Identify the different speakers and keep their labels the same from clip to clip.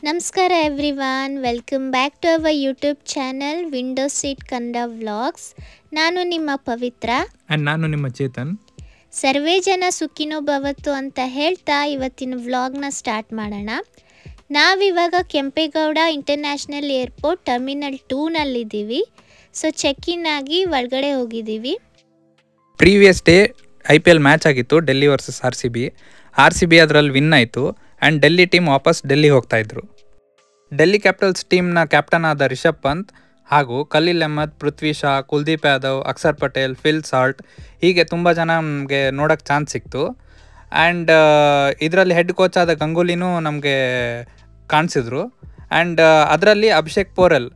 Speaker 1: ನಮಸ್ಕಾರ everyone, welcome back to our YouTube channel window seat Kannada vlogs. ನಾನು ನಿಮ್ಮ ಪವಿತ್ರ
Speaker 2: and ನಾನು ನಿಮ್ಮ ಚೇತನ್.
Speaker 1: ಸರ್ವೇ ಜನ ಸುಖಿನೋ ಭವತ್ತು ಅಂತ ಹೇಳ್ತಾ ಇವತ್ತಿನ ವ್ಲಾಗ್ನ ಸ್ಟಾರ್ಟ್ ಮಾಡೋಣ. ನಾವಿವಾಗ ಕೆಂಪೇಗೌಡ ಇಂಟರ್ನ್ಯಾಷನಲ್ ಏರ್ಪೋರ್ಟ್ ಟರ್ಮಿನಲ್ 2ನಲ್ಲಿದ್ದೀವಿ. ಸೊ ಚೆಕ್ ಇನ್ ಆಗಿ ಒಳಗಡೆ ಹೋಗಿದ್ದೀವಿ.
Speaker 2: ಪ್ರೀವಿಯಸ್ ಡೇ IPL ಮ್ಯಾಚ್ ಆಗಿತ್ತು, Delhi versus R C B ಅದರಲ್ಲಿ ವಿನ್ ಆಯಿತು ಆ್ಯಂಡ್ ಡೆಲ್ಲಿ ಟೀಮ್ ವಾಪಸ್ ಡೆಲ್ಲಿ ಹೋಗ್ತಾಯಿದ್ರು. ಡೆಲ್ಲಿ ಕ್ಯಾಪಿಟಲ್ಸ್ ಟೀಮ್ನ ಕ್ಯಾಪ್ಟನ್ ಆದ ರಿಷಬ್ ಪಂತ್ ಹಾಗೂ ಖಲೀಲ್ ಅಹ್ಮದ್, ಪೃಥ್ವಿ ಶಾ, ಕುಲ್ದೀಪ್ ಯಾದವ್, ಅಕ್ಷರ್ ಪಟೇಲ್, ಫಿಲ್ ಸಾಲ್ಟ್ ಹೀಗೆ ತುಂಬ ಜನ ನಮಗೆ ನೋಡೋಕ್ಕೆ ಚಾನ್ಸ್ ಸಿಕ್ತು. ಆ್ಯಂಡ್ ಇದರಲ್ಲಿ ಹೆಡ್ ಕೋಚ್ ಆದ ಗಂಗೂಲಿನೂ ನಮಗೆ ಕಾಣಿಸಿದ್ರು. ಆ್ಯಂಡ್ ಅದರಲ್ಲಿ ಅಭಿಷೇಕ್ ಪೋರೆಲ್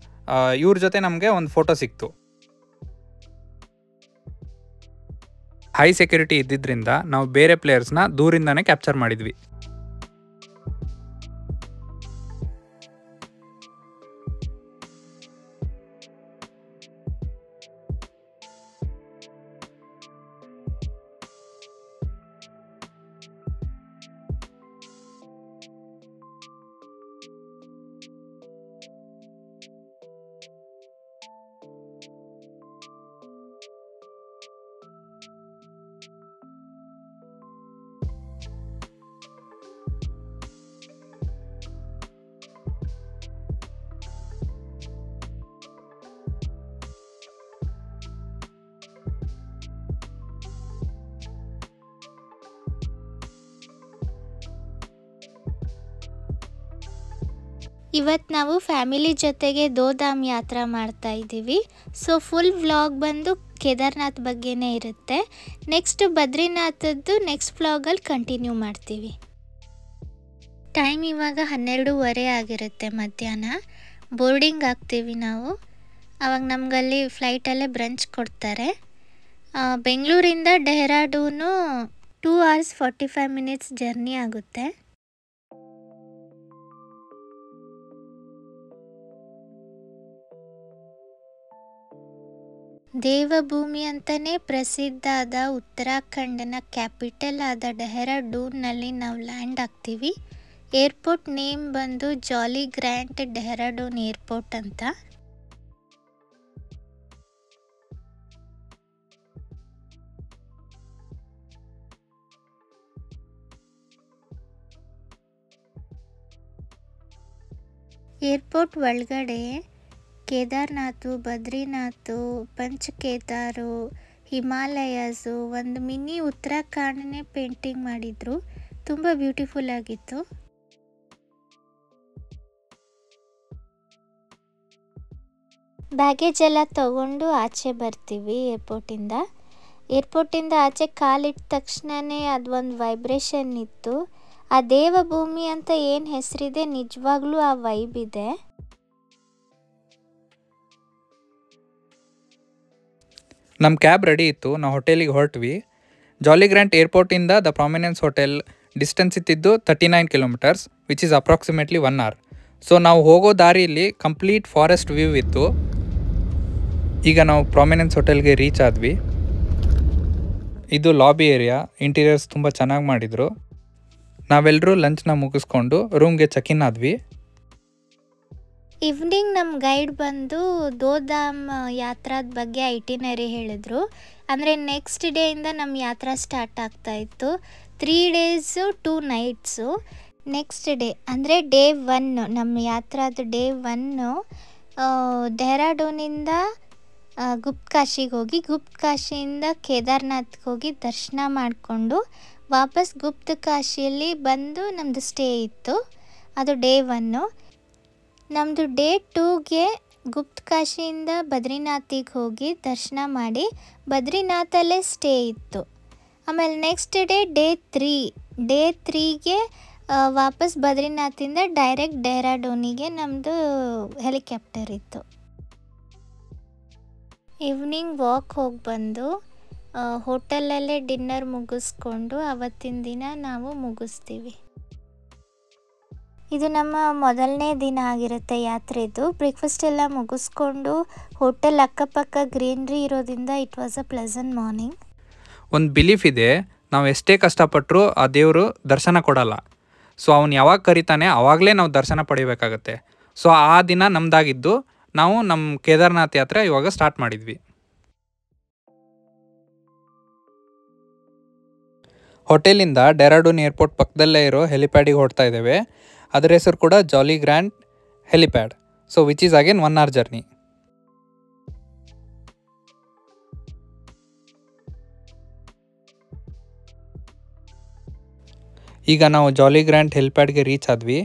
Speaker 2: ಇವ್ರ ಜೊತೆ ನಮಗೆ ಒಂದು ಫೋಟೋ ಸಿಕ್ತು. ಹೈ ಸೆಕ್ಯೂರಿಟಿ ಇದ್ದಿದ್ದರಿಂದ ನಾವು ಬೇರೆ ಪ್ಲೇಯರ್ಸ್ನ ದೂರಿಂದನೇ ಕ್ಯಾಪ್ಚರ್ ಮಾಡಿದ್ವಿ.
Speaker 1: ಇವತ್ತು ನಾವು ಫ್ಯಾಮಿಲಿ ಜೊತೆಗೆ ದೋಧಾಮ್ ಯಾತ್ರಾ ಮಾಡ್ತಾ ಇದ್ದೀವಿ. ಸೊ ಫುಲ್ ವ್ಲಾಗ್ ಬಂದು ಕೇದಾರ್ನಾಥ್ ಬಗ್ಗೆನೇ ಇರುತ್ತೆ. ನೆಕ್ಸ್ಟ್ ಬದ್ರಿನಾಥದ್ದು ನೆಕ್ಸ್ಟ್ ವ್ಲಾಗಲ್ಲಿ ಕಂಟಿನ್ಯೂ ಮಾಡ್ತೀವಿ. ಟೈಮ್ ಇವಾಗ 12:30 ಆಗಿರುತ್ತೆ ಮಧ್ಯಾಹ್ನ. ಬೋರ್ಡಿಂಗ್ ಆಗ್ತೀವಿ ನಾವು. ಆವಾಗ ನಮಗಲ್ಲಿ ಫ್ಲೈಟಲ್ಲೇ ಬ್ರಂಚ್ ಕೊಡ್ತಾರೆ. ಬೆಂಗಳೂರಿಂದ ಡೆಹ್ರಾಡೂನು 2 hours 45 minutes ಜರ್ನಿ ಆಗುತ್ತೆ. ದೇವಭೂಮಿ ಅಂತಲೇ ಪ್ರಸಿದ್ಧ ಆದ ಉತ್ತರಾಖಂಡನ ಕ್ಯಾಪಿಟಲ್ ಆದ ಡೆಹ್ರಾಡೂನ್ನಲ್ಲಿ ನಾವು ಲ್ಯಾಂಡ್ ಆಗ್ತೀವಿ. ಏರ್ಪೋರ್ಟ್ ನೇಮ್ ಬಂದು ಜಾಲಿ ಗ್ರ್ಯಾಂಟ್ ಡೆಹ್ರಾಡೂನ್ ಏರ್ಪೋರ್ಟ್ ಅಂತ. ಏರ್ಪೋರ್ಟ್ ಒಳಗಡೆ ಕೇದಾರ್ನಾಥು, ಬದ್ರಿನಾಥು, ಪಂಚಕೇದಾರು, ಹಿಮಾಲಯಸು, ಒಂದು ಮಿನಿ ಉತ್ತರಾಖಂಡನೇ ಪೇಂಟಿಂಗ್ ಮಾಡಿದ್ರು. ತುಂಬ ಬ್ಯೂಟಿಫುಲ್ ಆಗಿತ್ತು. ಬ್ಯಾಗೇಜ್ ಎಲ್ಲ ತಗೊಂಡು ಆಚೆ ಬರ್ತೀವಿ ಏರ್ಪೋರ್ಟಿಂದ ಆಚೆ ಕಾಲಿಟ್ಟ ತಕ್ಷಣವೇ ಅದೊಂದು ವೈಬ್ರೇಷನ್ ಇತ್ತು. ಆ ದೇವಭೂಮಿ ಅಂತ ಏನು ಹೆಸರಿದೆ, ನಿಜವಾಗ್ಲೂ ಆ ವೈಬ್ ಇದೆ.
Speaker 2: ನಮ್ಮ ಕ್ಯಾಬ್ ರೆಡಿ ಇತ್ತು, ನಾವು ಹೋಟೆಲಿಗೆ ಹೊರಟ್ವಿ. ಜಾಲಿ ಗ್ರ್ಯಾಂಟ್ ಏರ್ಪೋರ್ಟಿಂದ ದ ಪ್ರಾಮಿನೆನ್ಸ್ ಹೋಟೆಲ್ ಡಿಸ್ಟೆನ್ಸ್ ಇತ್ತಿದ್ದು 39 kilometers, which is approximately 1 hour. So ನಾವು ಹೋಗೋ ದಾರಿಯಲ್ಲಿ ಕಂಪ್ಲೀಟ್ ಫಾರೆಸ್ಟ್ ವ್ಯೂ ಇತ್ತು. ಈಗ ನಾವು ಪ್ರಾಮಿನೆನ್ಸ್ ಹೋಟೆಲ್ಗೆ ರೀಚ್ ಆದ್ವಿ. ಇದು ಲಾಬಿ ಏರಿಯಾ. ಇಂಟೀರಿಯರ್ಸ್ ತುಂಬ ಚೆನ್ನಾಗಿ ಮಾಡಿದರು. ನಾವೆಲ್ಲರೂ ಲಂಚ್ನ ಮುಗಿಸ್ಕೊಂಡು ರೂಮ್ಗೆ ಚೆಕ್ ಇನ್ ಆದ್ವಿ.
Speaker 1: ಈವ್ನಿಂಗ್ ನಮ್ಮ ಗೈಡ್ ಬಂದು ದೋಧಾಮ್ ಯಾತ್ರಾದ ಬಗ್ಗೆ ಐಟಿನರಿ ಹೇಳಿದ್ರು. ಅಂದರೆ ನೆಕ್ಸ್ಟ್ ಡೇಯಿಂದ ನಮ್ಮ ಯಾತ್ರಾ ಸ್ಟಾರ್ಟ್ ಆಗ್ತಾಯಿತ್ತು. 3 days 2 nights. ನೆಕ್ಸ್ಟ್ ಡೇ ಅಂದರೆ ಡೇ 1, ನಮ್ಮ ಯಾತ್ರಾದ ಡೇ 1 ಡೆಹ್ರಾಡೂನಿಂದ ಗುಪ್ತಕಾಶಿಗೆ ಹೋಗಿ, ಗುಪ್ತಕಾಶಿಯಿಂದ ಕೇದಾರ್ನಾಥ್ಗೆ ಹೋಗಿ ದರ್ಶನ ಮಾಡಿಕೊಂಡು ವಾಪಸ್ ಗುಪ್ತಕಾಶಿಯಲ್ಲಿ ಬಂದು ನಮ್ಮದು ಸ್ಟೇ ಇತ್ತು. ಅದು ಡೇ 1. ನಮ್ಮದು ಡೇ 2ಗೆ ಗುಪ್ತಕಾಶಿಯಿಂದ ಬದ್ರಿನಾಥಿಗೆ ಹೋಗಿ ದರ್ಶನ ಮಾಡಿ ಬದ್ರಿನಾಥಲ್ಲೇ ಸ್ಟೇ ಇತ್ತು. ಆಮೇಲೆ ನೆಕ್ಸ್ಟ್ ಡೇ 3ಗೆ ವಾಪಸ್ ಬದ್ರಿನಾಥಿಂದ ಡೈರೆಕ್ಟ್ ಡೆಹ್ರಾಡೂನಿಗೆ ನಮ್ಮದು ಹೆಲಿಕಾಪ್ಟರ್ ಇತ್ತು. ಈವ್ನಿಂಗ್ ವಾಕ್ ಹೋಗಿ ಬಂದು ಹೋಟೆಲಲ್ಲೇ ಡಿನ್ನರ್ ಮುಗಿಸ್ಕೊಂಡು ಅವತ್ತಿನ ದಿನ ನಾವು ಮುಗಿಸ್ತೀವಿ. ಇದು ನಮ್ಮ ಮೊದಲನೇ ದಿನ ಆಗಿರುತ್ತೆ ಯಾತ್ರೆದು. ಬ್ರೇಕ್ಫಾಸ್ಟ್ ಎಲ್ಲ ಮುಗಿಸ್ಕೊಂಡು ಹೋಟೆಲ್ ಅಕ್ಕಪಕ್ಕ ಗ್ರೀನ್ರಿ ಇರೋದ್ರಿಂದ it was a pleasant morning.
Speaker 2: ಒಂದು ಬಿಲೀಫ್ ಇದೆ, ನಾವು ಎಷ್ಟೇ ಕಷ್ಟಪಟ್ಟರೂ ಆ ದೇವರು ದರ್ಶನ ಕೊಡಲ್ಲ. ಸೊ ಅವ್ನು ಯಾವಾಗ ಕರಿತಾನೆ ಆವಾಗಲೇ ನಾವು ದರ್ಶನ ಪಡಿಬೇಕಾಗತ್ತೆ. ಸೊ ಆ ದಿನ ನಮ್ಮದಾಗಿದ್ದು ನಾವು ನಮ್ಮ ಕೇದಾರ್ನಾಥ್ ಯಾತ್ರೆ ಇವಾಗ ಸ್ಟಾರ್ಟ್ ಮಾಡಿದ್ವಿ. ಹೋಟೆಲಿಂದ ಡೆಹ್ರಾಡೂನ್ ಏರ್ಪೋರ್ಟ್ ಪಕ್ಕದಲ್ಲೇ ಇರೋ ಹೆಲಿಪ್ಯಾಡಿಗೆ ಹೊರಡ್ತಾ ಇದ್ದೇವೆ. ಅದರ ಹೆಸರು ಕೂಡ Jolly Grant helipad. So which is again 1 hour journey. ಈಗ ನಾವು ಜಾಲಿ ಗ್ರ್ಯಾಂಡ್ ಹೆಲಿಪ್ಯಾಡ್ಗೆ ರೀಚ್ ಆದ್ವಿ.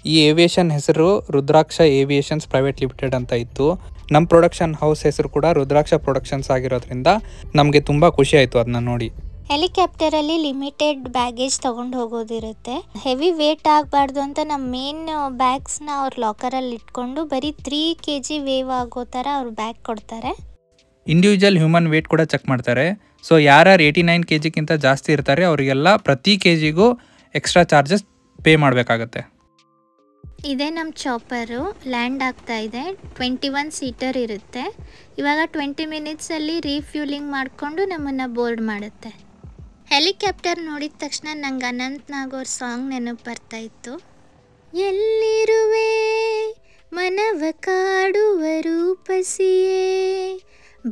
Speaker 2: ಈ ಏವಿಯೇಷನ್ ಹೆಸರು ರುದ್ರಾಕ್ಷ ಏವಿಯೇಷನ್ಸ್ ಪ್ರೈವೇಟ್ ಲಿಮಿಟೆಡ್ ಅಂತ ಇತ್ತು. ನಮ್ಮ ಪ್ರೊಡಕ್ಷನ್ ಹೌಸ್ ಹೆಸರು ಕೂಡ ರುದ್ರಾಕ್ಷ ಪ್ರೊಡಕ್ಷನ್ಸ್ ಆಗಿರೋದ್ರಿಂದ ನಮಗೆ ತುಂಬ ಖುಷಿ ಆಯಿತು ಅದನ್ನ ನೋಡಿ.
Speaker 1: ಹೆಲಿಕಾಪ್ಟರಲ್ಲಿ ಲಿಮಿಟೆಡ್ ಬ್ಯಾಗೇಜ್ ತೊಗೊಂಡು ಹೋಗೋದಿರುತ್ತೆ. ಹೆವಿ ವೇಟ್ ಆಗಬಾರ್ದು ಅಂತ ನಮ್ಮ ಮೇನ್ ಬ್ಯಾಗ್ಸ್ನ ಅವ್ರ ಲಾಕರಲ್ಲಿ ಇಟ್ಕೊಂಡು ಬರೀ 3 kg ವೇವ್ ಆಗೋ ಥರ ಅವ್ರು ಬ್ಯಾಗ್ ಕೊಡ್ತಾರೆ.
Speaker 2: ಇಂಡಿವಿಜುವಲ್ ಹ್ಯೂಮನ್ ವೇಟ್ ಕೂಡ ಚೆಕ್ ಮಾಡ್ತಾರೆ. ಸೊ ಯಾರ್ಯಾರು 89 kgಗಿಂತ ಜಾಸ್ತಿ ಇರ್ತಾರೆ ಅವರಿಗೆಲ್ಲ ಪ್ರತಿ kgಗೂ ಎಕ್ಸ್ಟ್ರಾ ಚಾರ್ಜಸ್ ಪೇ ಮಾಡಬೇಕಾಗತ್ತೆ.
Speaker 1: ಇದೇ ನಮ್ಮ ಚಾಪರು ಲ್ಯಾಂಡ್ ಆಗ್ತಾ ಇದೆ. 21 ಸೀಟರ್ ಇರುತ್ತೆ. ಇವಾಗ 20 ಮಿನಿಟ್ಸಲ್ಲಿ ರೀಫ್ಯೂಲಿಂಗ್ ಮಾಡಿಕೊಂಡು ನಮ್ಮನ್ನು ಬೋರ್ಡ್ ಮಾಡುತ್ತೆ. ಹೆಲಿಕಾಪ್ಟರ್ ನೋಡಿದ ತಕ್ಷಣ ನಂಗೆ ಅನಂತ್ ನಾಗ್ ಅವ್ರ ಸಾಂಗ್ ನೆನಪು ಬರ್ತಾ ಇತ್ತು. ಎಲ್ಲಿರುವೆ ಮನವ ಕಾಡುವ ರೂಪಸಿಯೇ,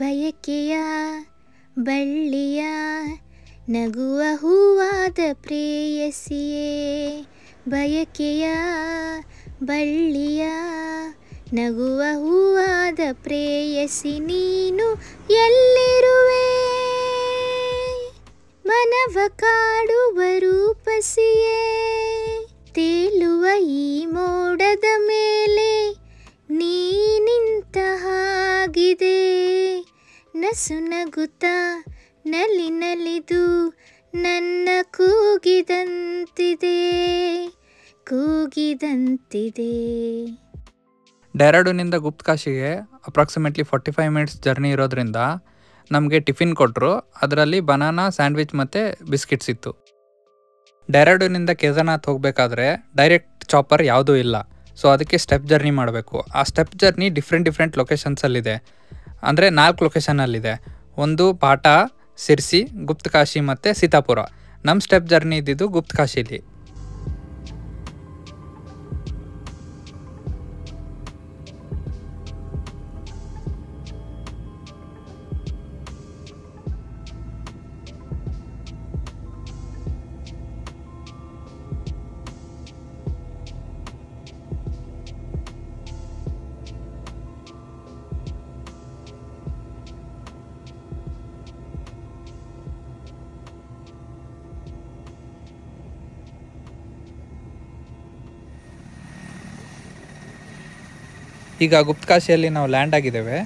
Speaker 1: ಬಯಕೆಯ ಬಳ್ಳಿಯ ನಗುವ ಹೂವಾದ ಪ್ರೇಯಸಿಯೇ, ಬಯಕೆಯ ಬಳ್ಳಿಯ ನಗುವ ಹೂವಾದ ಪ್ರೇಯಸಿ ನೀನು ಎಲ್ಲಿರುವೆ, ಮನವ ಕಾಡುವ ರೂಪಸಿಯೇ, ತೇಲುವ ಈ ಮೋಡದ ಮೇಲೆ ನೀ ನಿಂತ ಹಾಗಿದೆ, ನಸು ನಗುತ್ತ ನಲಿ ನಲಿದು ನನ್ನ ಕೂಗಿದಂತಿದೆ ಕೂಗಿದಂತಿದೆ.
Speaker 2: ಡೆಹ್ರಾಡೂನಿಂದ ಗುಪ್ತಕಾಶಿಗೆ ಅಪ್ರಾಕ್ಸಿಮೇಟ್ಲಿ 45 ಮಿನಿಟ್ಸ್ ಜರ್ನಿ ಇರೋದ್ರಿಂದ ನಮಗೆ ಟಿಫಿನ್ ಕೊಟ್ಟರು. ಅದರಲ್ಲಿ ಬನಾನಾ ಸ್ಯಾಂಡ್ವಿಚ್ ಮತ್ತು ಬಿಸ್ಕಿಟ್ಸ್ ಇತ್ತು. ಡೆಹ್ರಾಡೂನಿಂದ ಕೇದಾರ್ನಾಥ್ ಹೋಗಬೇಕಾದ್ರೆ ಡೈರೆಕ್ಟ್ ಚಾಪರ್ ಯಾವುದೂ ಇಲ್ಲ. ಸೊ ಅದಕ್ಕೆ ಸ್ಟೆಪ್ ಜರ್ನಿ ಮಾಡಬೇಕು. ಆ ಸ್ಟೆಪ್ ಜರ್ನಿ ಡಿಫ್ರೆಂಟ್ ಲೊಕೇಶನ್ಸಲ್ಲಿದೆ. ಅಂದರೆ 4 ಲೊಕೇಶನಲ್ಲಿದೆ. ಒಂದು ಪಾಟಾ, ಸಿರ್ಸಿ, ಗುಪ್ತಕಾಶಿ ಮತ್ತು ಸೀತಾಪುರ. ನಮ್ಮ ಸ್ಟೆಪ್ ಜರ್ನಿ ಇದ್ದಿದ್ದು ಗುಪ್ತಕಾಶಿಲಿ. ಈಗ ಗುಪ್ತಕಾಶಿಯಲ್ಲಿ ನಾವು ಲ್ಯಾಂಡ್ ಆಗಿದ್ದೇವೆ.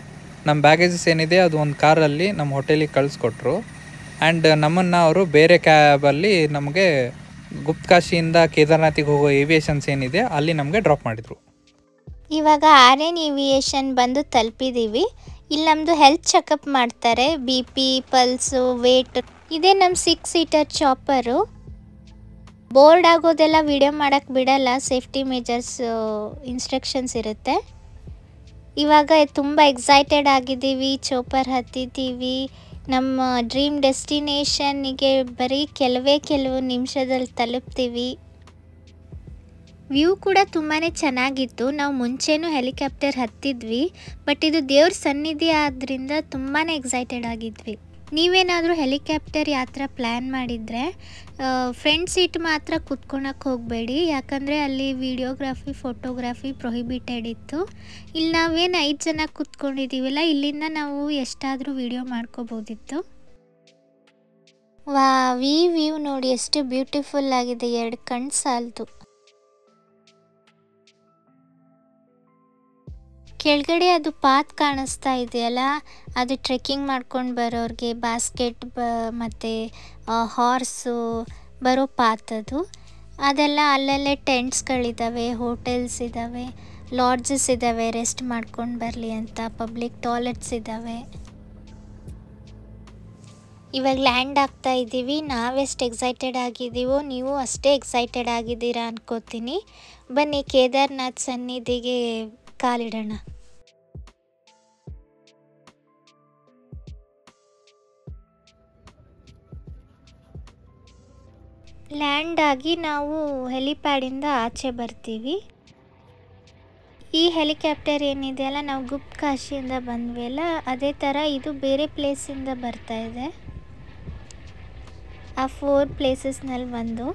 Speaker 2: ನಮ್ಮ ಬ್ಯಾಗೇಜಸ್ ಏನಿದೆ ಅದು ಒಂದು ಕಾರಲ್ಲಿ ನಮ್ಮ ಹೋಟೆಲಿಗೆ ಕಳಿಸ್ಕೊಟ್ರು. ಆ್ಯಂಡ್ ನಮ್ಮನ್ನು ಅವರು ಬೇರೆ ಕ್ಯಾಬಲ್ಲಿ ನಮಗೆ ಗುಪ್ತಕಾಶಿಯಿಂದ ಕೇದಾರ್ನಾಥಿಗೆ ಹೋಗೋ ಏವಿಯೇಷನ್ಸ್ ಏನಿದೆ ಅಲ್ಲಿ ನಮಗೆ ಡ್ರಾಪ್ ಮಾಡಿದರು.
Speaker 1: ಇವಾಗ ಆರ್ಯನ್ ಏವಿಯೇಷನ್ ಬಂದು ತಲುಪಿದ್ದೀವಿ. ಇಲ್ಲಿ ನಮ್ಮದು ಹೆಲ್ತ್ ಚೆಕಪ್ ಮಾಡ್ತಾರೆ, BP, ಪಲ್ಸು, ವೇಟ್. ಇದೇ ನಮ್ಮ 6 ಸೀಟರ್ ಚಾಪರು. ಬೋರ್ಡ್ ಆಗೋದೆಲ್ಲ ವಿಡಿಯೋ ಮಾಡೋಕ್ಕೆ ಬಿಡಲ್ಲ, ಸೇಫ್ಟಿ ಮೆಜರ್ಸ್ ಇನ್ಸ್ಟ್ರಕ್ಷನ್ಸ್ ಇರುತ್ತೆ. ಇವಾಗ ತುಂಬ ಎಕ್ಸೈಟೆಡ್ ಆಗಿದ್ದೀವಿ, ಚಾಪರ್ ಹತ್ತಿದ್ದೀವಿ. ನಮ್ಮ ಡ್ರೀಮ್ ಡೆಸ್ಟಿನೇಷನ್ನಿಗೆ ಬರೀ ಕೆಲವು ನಿಮಿಷದಲ್ಲಿ ತಲುಪ್ತೀವಿ. ವ್ಯೂ ಕೂಡ ತುಂಬಾ ಚೆನ್ನಾಗಿತ್ತು. ನಾವು ಮುಂಚೆನೂ ಹೆಲಿಕಾಪ್ಟರ್ ಹತ್ತಿದ್ವಿ, ಬಟ್ ಇದು ದೇವ್ರ ಸನ್ನಿಧಿ ಆದ್ದರಿಂದ ತುಂಬಾ ಎಕ್ಸೈಟೆಡ್ ಆಗಿದ್ವಿ. ನೀವೇನಾದರೂ ಹೆಲಿಕಾಪ್ಟರ್ ಯಾತ್ರೆ ಪ್ಲ್ಯಾನ್ ಮಾಡಿದರೆ ಫ್ರಂಟ್ ಸೀಟ್ ಮಾತ್ರ ಕೂತ್ಕೊಳಕ್ಕೆ ಹೋಗಬೇಡಿ, ಯಾಕಂದರೆ ಅಲ್ಲಿ ವಿಡಿಯೋಗ್ರಫಿ ಫೋಟೋಗ್ರಫಿ ಪ್ರೊಹಿಬಿಟೆಡ್ ಇತ್ತು. ಇಲ್ಲಿ ನಾವೇನು 5 ಜನ ಕೂತ್ಕೊಂಡಿದ್ದೀವಲ್ಲ, ಇಲ್ಲಿಂದ ನಾವು ಎಷ್ಟಾದರೂ ವಿಡಿಯೋ ಮಾಡ್ಕೋಬೋದಿತ್ತು. ಈ ವ್ಯೂ ನೋಡಿ ಎಷ್ಟು ಬ್ಯೂಟಿಫುಲ್ ಆಗಿದೆ, 2 ಕಣ್ಣು ಸಾಲದು. ಕೆಳಗಡೆ ಅದು ಪಾತ್ ಕಾಣಿಸ್ತಾ ಇದೆಯಲ್ಲ, ಅದು ಟ್ರೆಕ್ಕಿಂಗ್ ಮಾಡ್ಕೊಂಡು ಬರೋರಿಗೆ ಬಾಸ್ಕೆಟ್ ಮತ್ತು ಹಾರ್ಸು ಬರೋ ಪಾತ್ ಅದು. ಅದೆಲ್ಲ ಅಲ್ಲಲ್ಲೇ ಟೆಂಟ್ಸ್ಗಳಿದ್ದಾವೆ, ಹೋಟೆಲ್ಸ್ ಇದ್ದಾವೆ, ಲಾಡ್ಜಸ್ ಇದ್ದಾವೆ ರೆಸ್ಟ್ ಮಾಡ್ಕೊಂಡು ಬರಲಿ ಅಂತ, ಪಬ್ಲಿಕ್ ಟಾಯ್ಲೆಟ್ಸ್ ಇದ್ದಾವೆ. ಇವಾಗ ಲ್ಯಾಂಡ್ ಆಗ್ತಾ ಇದ್ದೀವಿ. ನಾವೆಷ್ಟು ಎಕ್ಸೈಟೆಡ್ ಆಗಿದ್ದೀವೋ ನೀವು ಅಷ್ಟೇ ಎಕ್ಸೈಟೆಡ್ ಆಗಿದ್ದೀರಾ ಅನ್ಕೋತೀನಿ. ಬನ್ನಿ ಕೇದಾರ್ನಾಥ್ ಸನ್ನಿಧಿಗೆ ಕಾಲಿಡೋಣ. ಲ್ಯಾಂಡ್ ಆಗಿ ನಾವು ಹೆಲಿಪ್ಯಾಡಿಂದ ಆಚೆ ಬರ್ತೀವಿ. ಈ ಹೆಲಿಕಾಪ್ಟರ್ ಏನಿದೆಯಲ್ಲ, ನಾವು ಗುಪ್ತ ಕಾಶಿಯಿಂದ ಬಂದ್ವಿ ಅಲ್ಲ, ಅದೇ ಥರ ಇದು ಬೇರೆ ಪ್ಲೇಸಿಂದ ಬರ್ತಾ ಇದೆ. ಆ 4 ಪ್ಲೇಸಸ್ನಲ್ಲಿ ಒಂದು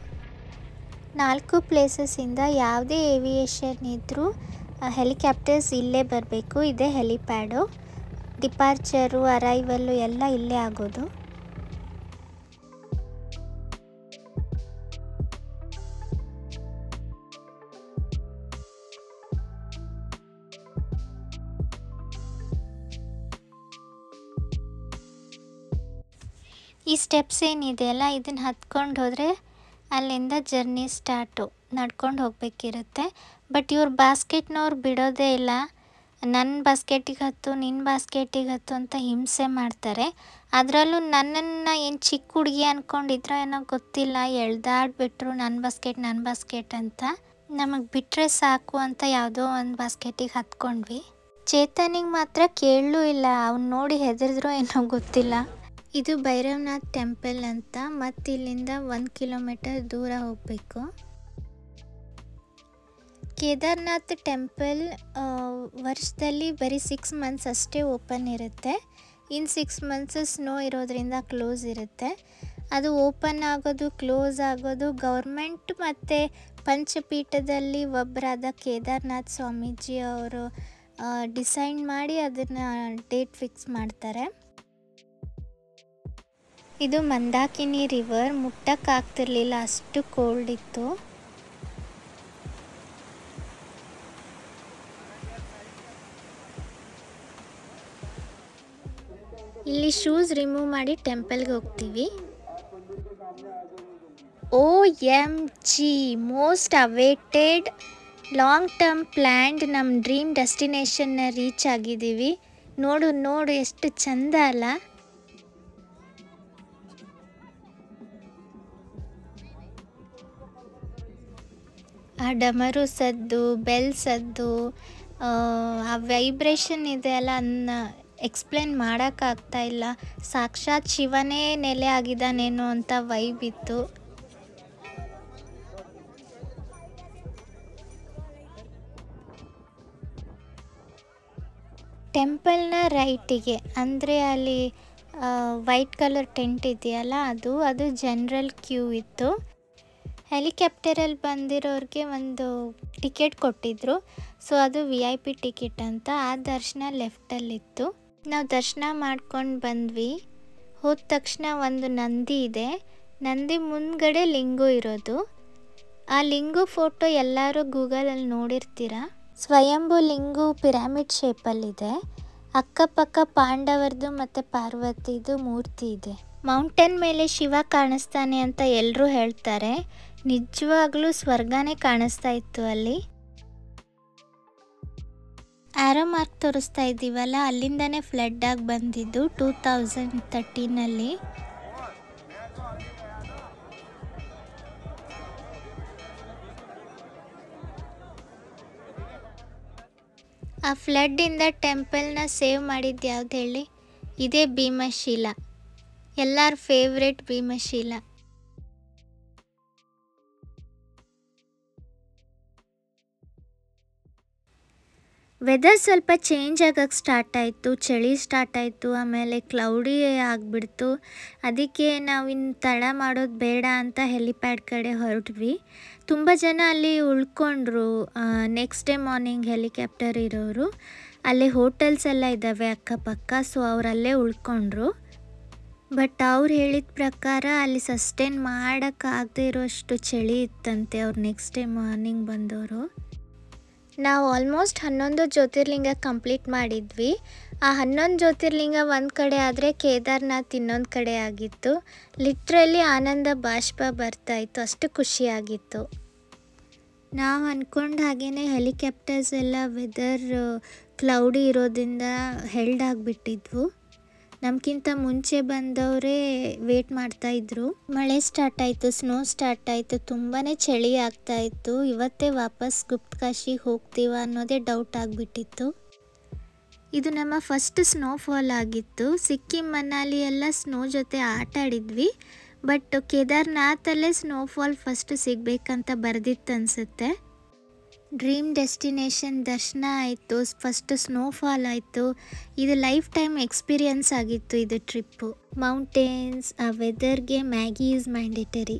Speaker 1: 4 ಪ್ಲೇಸಸ್ಸಿಂದ ಯಾವುದೇ ಏವಿಯೇಷನ್ ಇದ್ದರೂ ಹೆಲಿಕಾಪ್ಟರ್ಸ್ ಇಲ್ಲೇ ಬರಬೇಕು. ಇದೇ ಹೆಲಿಪ್ಯಾಡು. ಡಿಪಾರ್ಚರು, ಅರೈವಲ್ಲು ಎಲ್ಲ ಇಲ್ಲೇ ಆಗೋದು. ಈ ಸ್ಟೆಪ್ಸ್ ಏನಿದೆಯಲ್ಲ, ಇದನ್ನು ಹತ್ಕೊಂಡು ಹೋದರೆ ಅಲ್ಲಿಂದ ಜರ್ನಿ ಸ್ಟಾರ್ಟು. ನಡ್ಕೊಂಡು ಹೋಗಬೇಕಿರುತ್ತೆ. ಬಟ್ ಇವ್ರು ಬಾಸ್ಕೆಟ್ನವ್ರು ಬಿಡೋದೇ ಇಲ್ಲ. ನನ್ನ ಬಾಸ್ಕೆಟಿಗೆ ಹತ್ತು, ನಿನ್ನ ಬಾಸ್ಕೆಟಿಗೆ ಹತ್ತು ಅಂತ ಹಿಂಸೆ ಮಾಡ್ತಾರೆ. ಅದರಲ್ಲೂ ನನ್ನನ್ನು ಏನು ಚಿಕ್ಕ ಹುಡುಗಿ ಅಂದ್ಕೊಂಡಿದ್ರೋ ಏನೋ ಗೊತ್ತಿಲ್ಲ, ಎಳ್ದಾಡ್ಬಿಟ್ರು ನನ್ನ ಬಾಸ್ಕೆಟ್ ಅಂತ. ನಮಗೆ ಬಿಟ್ಟರೆ ಸಾಕು ಅಂತ ಯಾವುದೋ ಒಂದು ಬಾಸ್ಕೆಟಿಗೆ ಹತ್ಕೊಂಡ್ವಿ. ಚೇತನಿಗೆ ಮಾತ್ರ ಕೇಳಲೂ ಇಲ್ಲ, ಅವ್ನು ನೋಡಿ ಹೆದರಿದ್ರೋ ಏನೋ ಗೊತ್ತಿಲ್ಲ. ಇದು ಭೈರವನಾಥ್ ಟೆಂಪಲ್ ಅಂತ, ಮತ್ತು ಇಲ್ಲಿಂದ 1 ಕಿಲೋಮೀಟರ್ ದೂರ ಹೋಗಬೇಕು. ಕೇದಾರ್ನಾಥ್ ಟೆಂಪಲ್ ವರ್ಷದಲ್ಲಿ ಬರೀ 6 ಮಂತ್ಸ್ ಅಷ್ಟೇ ಓಪನ್ ಇರುತ್ತೆ. ಇನ್ನು 6 ಮಂತ್ಸ್ ಸ್ನೋ ಇರೋದ್ರಿಂದ ಕ್ಲೋಸ್ ಇರುತ್ತೆ. ಅದು ಓಪನ್ ಆಗೋದು, ಕ್ಲೋಸ್ ಆಗೋದು ಗೌರ್ಮೆಂಟ್ ಮತ್ತು ಪಂಚಪೀಠದಲ್ಲಿ ಒಬ್ಬರಾದ ಕೇದಾರ್ನಾಥ್ ಸ್ವಾಮೀಜಿ ಅವರು ಡಿಸೈಡ್ ಮಾಡಿ ಅದನ್ನು ಡೇಟ್ ಫಿಕ್ಸ್ ಮಾಡ್ತಾರೆ. ಇದು ಮಂದಾಕಿನಿ ರಿವರ್. ಮುಟ್ಟಕ್ಕಾಗ್ತಿರ್ಲಿಲ್ಲ, ಅಷ್ಟು ಕೋಲ್ಡ್ ಇತ್ತು. ಇಲ್ಲಿ ಶೂಸ್ ರಿಮೂವ್ ಮಾಡಿ ಟೆಂಪಲ್ಗೆ ಹೋಗ್ತೀವಿ. OMG, most awaited long term planned ನಮ್ಮ ಡ್ರೀಮ್ ಡೆಸ್ಟಿನೇಷನ್ನ ರೀಚ್ ಆಗಿದ್ದೀವಿ. ನೋಡು ಎಷ್ಟು ಚಂದ ಅಲ್ಲ. ಆ ಡಮರು ಸದ್ದು, ಬೆಲ್ ಸದ್ದು, ಆ ವೈಬ್ರೇಷನ್ ಇದೆಯಲ್ಲ, ಅದನ್ನ ಎಕ್ಸ್ಪ್ಲೇನ್ ಮಾಡೋಕ್ಕಾಗ್ತಾ ಇಲ್ಲ. ಸಾಕ್ಷಾತ್ ಶಿವನೇ ನೆಲೆ ಆಗಿದ್ದಾನೇನೋ ಅಂತ ವೈಬ್ ಇತ್ತು. ಟೆಂಪಲ್ನ ರೈಟಿಗೆ ಅಂದರೆ ಅಲ್ಲಿ ವೈಟ್ ಕಲರ್ ಟೆಂಟ್ ಇದೆಯಲ್ಲ, ಅದು ಜನರಲ್ ಕ್ಯೂ ಇತ್ತು. ಹೆಲಿಕಾಪ್ಟರಲ್ಲಿ ಬಂದಿರೋರಿಗೆ ಒಂದು ಟಿಕೆಟ್ ಕೊಟ್ಟಿದ್ದರು. ಸೊ ಅದು VIP ಟಿಕೆಟ್ ಅಂತ. ಆ ದರ್ಶನ ಲೆಫ್ಟಲ್ಲಿತ್ತು. ನಾವು ದರ್ಶನ ಮಾಡ್ಕೊಂಡು ಬಂದ್ವಿ. ಹೋದ ತಕ್ಷಣ ಒಂದು ನಂದಿ ಇದೆ. ನಂದಿ ಮುಂದ್ಗಡೆ ಲಿಂಗು ಇರೋದು. ಆ ಲಿಂಗು ಫೋಟೋ ಎಲ್ಲರೂ ಗೂಗಲಲ್ಲಿ ನೋಡಿರ್ತೀರ. ಸ್ವಯಂಭೂ ಲಿಂಗು ಪಿರಾಮಿಡ್ ಶೇಪಲ್ಲಿದೆ. ಅಕ್ಕಪಕ್ಕ ಪಾಂಡವರದು ಮತ್ತು ಪಾರ್ವತಿದು ಮೂರ್ತಿ ಇದೆ. ಮೌಂಟೇನ್ ಮೇಲೆ ಶಿವ ಕಾಣಿಸ್ತಾನೆ ಅಂತ ಎಲ್ಲರೂ ಹೇಳ್ತಾರೆ. ನಿಜವಾಗ್ಲೂ ಸ್ವರ್ಗನೇ ಕಾಣಿಸ್ತಾ ಇತ್ತು ಅಲ್ಲಿ. ಆರೋ ಮಾರ್ಕ್ ತೋರಿಸ್ತಾ ಇದ್ದೀವಲ್ಲ, ಅಲ್ಲಿಂದನೇ ಫ್ಲಡ್ ಆಗಿ ಬಂದಿದ್ದು 2013ನಲ್ಲಿ. ಆ ಫ್ಲಡ್ಡಿಂದ ಟೆಂಪಲ್ನ ಸೇವ್ ಮಾಡಿದ್ದು ಯಾವ್ದು ಹೇಳಿ? ಇದೇ ಭೀಮಶಿಲ, ಎಲ್ಲರ ಫೇವ್ರೆಟ್ ಭೀಮಶಿಲ. ವೆದರ್ ಸ್ವಲ್ಪ ಚೇಂಜ್ ಆಗೋಕ್ಕೆ ಸ್ಟಾರ್ಟ್ ಆಯಿತು. ಚಳಿ ಸ್ಟಾರ್ಟ್ ಆಯಿತು, ಆಮೇಲೆ ಕ್ಲೌಡಿ ಆಗಿಬಿಡ್ತು. ಅದಕ್ಕೆ ನಾವಿನ್ನು ತಡ ಮಾಡೋದು ಬೇಡ ಅಂತ ಹೆಲಿಪ್ಯಾಡ್ ಕಡೆ ಹೊರಟ್ವಿ. ತುಂಬ ಜನ ಅಲ್ಲಿ ಉಳ್ಕೊಂಡ್ರು. ನೆಕ್ಸ್ಟ್ ಡೇ ಮಾರ್ನಿಂಗ್ ಹೆಲಿಕಾಪ್ಟರ್ ಇರೋರು. ಅಲ್ಲೇ ಹೋಟೆಲ್ಸ್ ಎಲ್ಲ ಇದ್ದಾವೆ ಅಕ್ಕಪಕ್ಕ. ಸೊ ಅವರಲ್ಲೇ ಉಳ್ಕೊಂಡ್ರು. ಬಟ್ ಅವ್ರು ಹೇಳಿದ ಪ್ರಕಾರ ಅಲ್ಲಿ ಸಸ್ಟೈನ್ ಮಾಡೋಕ್ಕಾಗದೇ ಇರೋಷ್ಟು ಚಳಿ ಇತ್ತಂತೆ ಅವ್ರು ನೆಕ್ಸ್ಟ್ ಡೇ ಮಾರ್ನಿಂಗ್ ಬಂದವರು. ನಾವು ಆಲ್ಮೋಸ್ಟ್ 11 ಜ್ಯೋತಿರ್ಲಿಂಗ ಕಂಪ್ಲೀಟ್ ಮಾಡಿದ್ವಿ. ಆ 11 ಜ್ಯೋತಿರ್ಲಿಂಗ ಒಂದು ಕಡೆ ಆದರೆ ಕೇದಾರ್ನಾಥ್ ಇನ್ನೊಂದು ಕಡೆ ಆಗಿತ್ತು. ಲಿಟ್ರಲಿ ಆನಂದ ಬಾಷ್ಪ ಬರ್ತಾಯಿತ್ತು, ಅಷ್ಟು ಖುಷಿಯಾಗಿತ್ತು. ನಾವು ಅಂದ್ಕೊಂಡ ಹಾಗೇ ಹೆಲಿಕಾಪ್ಟರ್ಸ್ ಎಲ್ಲ ವೆದರ್ ಕ್ಲೌಡಿ ಇರೋದ್ರಿಂದ ಹೆಲ್ಡ್ ಆಗಿಬಿಟ್ಟಿದ್ವು. ನಮಗಿಂತ ಮುಂಚೆ ಬಂದವರೇ ವೇಟ್ ಮಾಡ್ತಾಯಿದ್ರು. ಮಳೆ ಸ್ಟಾರ್ಟ್ ಆಯಿತು, ಸ್ನೋ ಸ್ಟಾರ್ಟ್ ಆಯಿತು, ತುಂಬಾ ಚಳಿ ಆಗ್ತಾಯಿತ್ತು. ಇವತ್ತೇ ವಾಪಸ್ ಗುಪ್ತ ಕಾಶಿಗೆ ಹೋಗ್ತೀವ ಅನ್ನೋದೇ ಡೌಟ್ ಆಗಿಬಿಟ್ಟಿತ್ತು. ಇದು ನಮ್ಮ ಫಸ್ಟ್ ಸ್ನೋಫಾಲ್ ಆಗಿತ್ತು. ಸಿಕ್ಕಿಂ ಮನಾಲಿ ಎಲ್ಲ ಸ್ನೋ ಜೊತೆ ಆಟ ಆಡಿದ್ವಿ. ಬಟ್ ಕೇದಾರ್ನಾಥಲ್ಲೇ ಸ್ನೋಫಾಲ್ ಫಸ್ಟ್ ಸಿಗಬೇಕಂತ ಬರೆದಿತ್ತು ಅನಿಸುತ್ತೆ. ಡ್ರೀಮ್ ಡೆಸ್ಟಿನೇಷನ್ ದರ್ಶನ ಆಯಿತು, ಫಸ್ಟ್ ಸ್ನೋಫಾಲ್ ಆಯಿತು. ಇದು ಲೈಫ್ ಟೈಮ್ ಎಕ್ಸ್ಪೀರಿಯನ್ಸ್ ಆಗಿತ್ತು ಇದು ಟ್ರಿಪ್ಪು. ಮೌಂಟೇನ್ಸ್, ಆ ವೆದರ್ಗೆ ಮ್ಯಾಗಿ ಈಸ್ ಮ್ಯಾಂಡೇಟರಿ.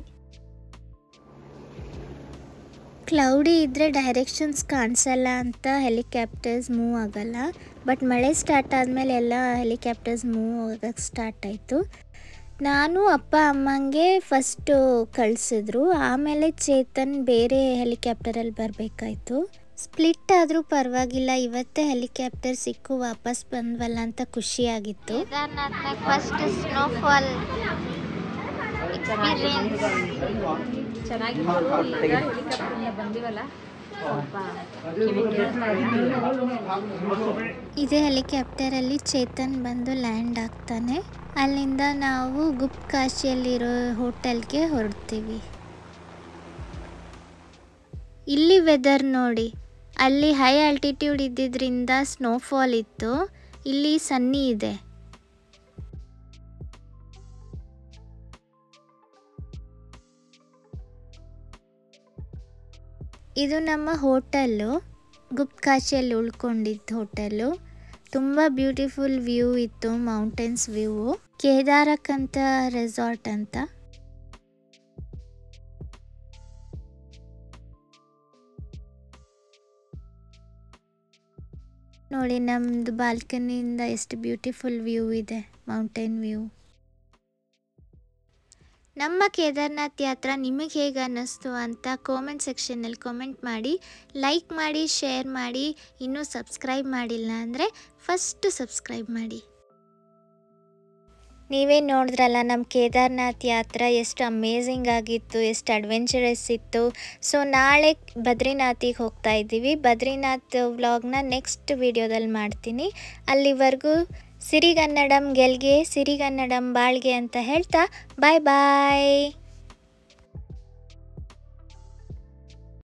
Speaker 1: ಕ್ಲೌಡಿ ಇದ್ದರೆ ಡೈರೆಕ್ಷನ್ಸ್ ಕಾಣಿಸಲ್ಲ ಅಂತ ಹೆಲಿಕಾಪ್ಟರ್ಸ್ ಮೂವ್ ಆಗಲ್ಲ. ಬಟ್ ಮಳೆ ಸ್ಟಾರ್ಟ್ ಆದಮೇಲೆ ಎಲ್ಲ ಹೆಲಿಕಾಪ್ಟರ್ಸ್ ಮೂವ್ ಆಗೋಕ್ಕೆ ಸ್ಟಾರ್ಟ್ ಆಯಿತು. ನಾನು ಅಪ್ಪ ಅಮ್ಮಂಗೆ ಫಸ್ಟು ಕಳಿಸಿದ್ರು, ಆಮೇಲೆ ಚೇತನ್ ಬೇರೆ ಹೆಲಿಕಾಪ್ಟರಲ್ಲಿ ಬರಬೇಕಾಯ್ತು. ಸ್ಪ್ಲಿಟ್ ಆದರೂ ಪರವಾಗಿಲ್ಲ, ಇವತ್ತೇ ಹೆಲಿಕಾಪ್ಟರ್ ಸಿಕ್ಕು ವಾಪಸ್ ಬಂದ್ವಲ್ಲ ಅಂತ ಖುಷಿಯಾಗಿತ್ತು. ಕೇದಾರ್ನಾಥ್ನಾಗ ಫಸ್ಟ್ ಸ್ನೋಫಾಲ್ ಎಕ್ಸ್ಪೀರಿಯನ್ಸ್
Speaker 3: ಚೆನ್ನಾಗಿತ್ತು. ಈಗ ಹೆಲಿಕಾಪ್ಟರ್ನಿಂದ ಬಂದಿವಲ್ಲ,
Speaker 1: ಇದೇ ಹೆಲಿಕಾಪ್ಟರಲ್ಲಿ ಚೇತನ್ ಬಂದು ಲ್ಯಾಂಡ್ ಆಗ್ತಾನೆ. ಅಲ್ಲಿಂದ ನಾವು ಗುಪ್ತ ಕಾಶಿಯಲ್ಲಿರೋ ಹೋಟೆಲ್ಗೆ ಹೊರಡ್ತೀವಿ. ಇಲ್ಲಿ ವೆದರ್ ನೋಡಿ, ಅಲ್ಲಿ ಹೈ ಆಲ್ಟಿಟ್ಯೂಡ್ ಇದ್ದಿದ್ದರಿಂದ ಸ್ನೋಫಾಲ್ ಇತ್ತು, ಇಲ್ಲಿ ಸನ್ನಿ ಇದೆ. ಇದು ನಮ್ಮ ಹೋಟೆಲ್ಲು, ಗುಪ್ತ ಕಾಶಿಯಲ್ಲಿ ಉಳ್ಕೊಂಡಿದ್ದು ಹೋಟೆಲ್ಲು. ತುಂಬ ಬ್ಯೂಟಿಫುಲ್ ವ್ಯೂ ಇತ್ತು, ಮೌಂಟೇನ್ಸ್ ವ್ಯೂ. ಕೇದಾರಕ್ಕಂತ ರೆಸಾರ್ಟ್ ಅಂತ. ನೋಡಿ ನಮ್ಮದು ಬಾಲ್ಕನಿಯಿಂದ ಎಷ್ಟು ಬ್ಯೂಟಿಫುಲ್ ವ್ಯೂ ಇದೆ, ಮೌಂಟೇನ್ ವ್ಯೂ. ನಮ್ಮ ಕೇದಾರ್ನಾಥ್ ಯಾತ್ರಾ ನಿಮಗೆ ಹೇಗೆ ಅನ್ನಿಸ್ತು ಅಂತ ಕಾಮೆಂಟ್ ಸೆಕ್ಷನ್ನಲ್ಲಿ ಕಾಮೆಂಟ್ ಮಾಡಿ, ಲೈಕ್ ಮಾಡಿ, ಶೇರ್ ಮಾಡಿ. ಇನ್ನೂ ಸಬ್ಸ್ಕ್ರೈಬ್ ಮಾಡಿಲ್ಲ ಅಂದರೆ ಫಸ್ಟ್ ಸಬ್ಸ್ಕ್ರೈಬ್ ಮಾಡಿ. ನೀವೇ ನೋಡಿದ್ರಲ್ಲ ನಮ್ಮ ಕೇದಾರ್ನಾಥ್ ಯಾತ್ರಾ ಎಷ್ಟು ಅಮೇಝಿಂಗ್ ಆಗಿತ್ತು, ಎಷ್ಟು ಅಡ್ವೆಂಚರಸ್ ಇತ್ತು. ಸೊ ನಾಳೆ ಬದ್ರಿನಾಥಿಗೆ ಹೋಗ್ತಾ ಇದ್ದೀವಿ. ಬದ್ರಿನಾಥ್ ವ್ಲಾಗ್ನ ನೆಕ್ಸ್ಟ್ ವಿಡಿಯೋದಲ್ಲಿ ಮಾಡ್ತೀನಿ. ಅಲ್ಲಿವರೆಗೂ ಸಿರಿಗನ್ನಡಂ ಗೆಲ್ಗೆ, ಸಿರಿಗನ್ನಡಂ ಬಾಳ್ಗೆ ಅಂತ ಹೇಳ್ತಾ ಬಾಯ್ ಬಾಯ್.